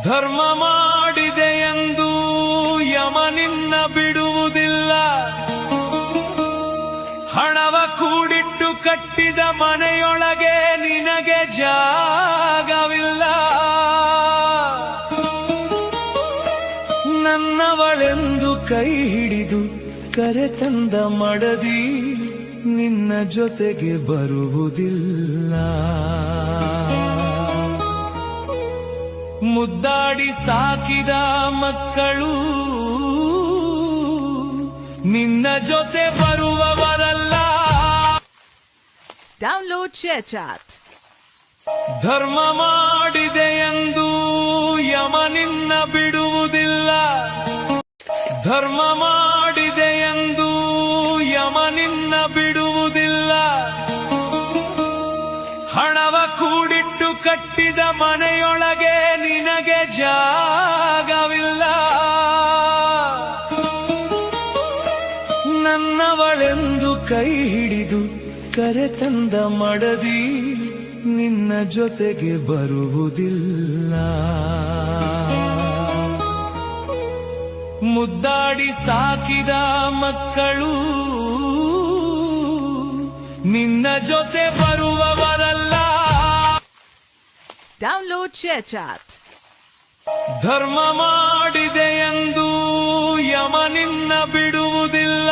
ಧರ್ಮ ಮಾಡಿದೆ ಎಂದು ಯಮ ನಿನ್ನ ಬಿಡುವುದಿಲ್ಲ. ಹಣವ ಕೂಡಿಟ್ಟು ಕಟ್ಟಿದ ಮನೆಯೊಳಗೆ ನಿನಗೆ ಜಾಗವಿಲ್ಲ. ನನ್ನವಳೆಂದು ಕೈ ಹಿಡಿದು ಕರೆತಂದ ಮಡದಿ ನಿನ್ನ ಜೊತೆಗೆ ಬರುವುದಿಲ್ಲ. ಮುದ್ದಾಡಿ ಸಾಕಿದ ಮಕ್ಕಳು ನಿನ್ನ ಜೊತೆ ಬರುವವರಲ್ಲ. ಡೌನ್ಲೋಡ್ ಶೇರ್ಚಾಟ್. ಧರ್ಮ ಮಾಡಿದೆ ಎಂದು ಯಮ ನಿನ್ನ ಬಿಡುವುದಿಲ್ಲ. ಧರ್ಮ ಮಾಡಿದೆ ಎಂದು ಯಮ ನಿನ್ನ ಬಿಡುವುದಿಲ್ಲ. ಹಣವ ಕೂಡಿಟ್ಟು ಕಟ್ಟಿದ ಮನೆಯೊಳಗೆ ನಿನಗೆ ಜಾಗವಿಲ್ಲ. ನನ್ನವಳೆಂದು ಕೈ ಹಿಡಿದು ಕರೆತಂದ ಮಡದಿ ನಿನ್ನ ಜೊತೆಗೆ ಬರುವುದಿಲ್ಲ. ಮುದ್ದಾಡಿ ಸಾಕಿದ ಮಕ್ಕಳು ನಿನ್ನ ಜೊತೆ ಬರುವವರಲ್ಲ. ಡೌನ್ಲೋಡ್ ಶೇರ್ಚಾಟ್. ಧರ್ಮ ಮಾಡಿದೆ ಎಂದು ಯಮ ನಿನ್ನ ಬಿಡುವುದಿಲ್ಲ.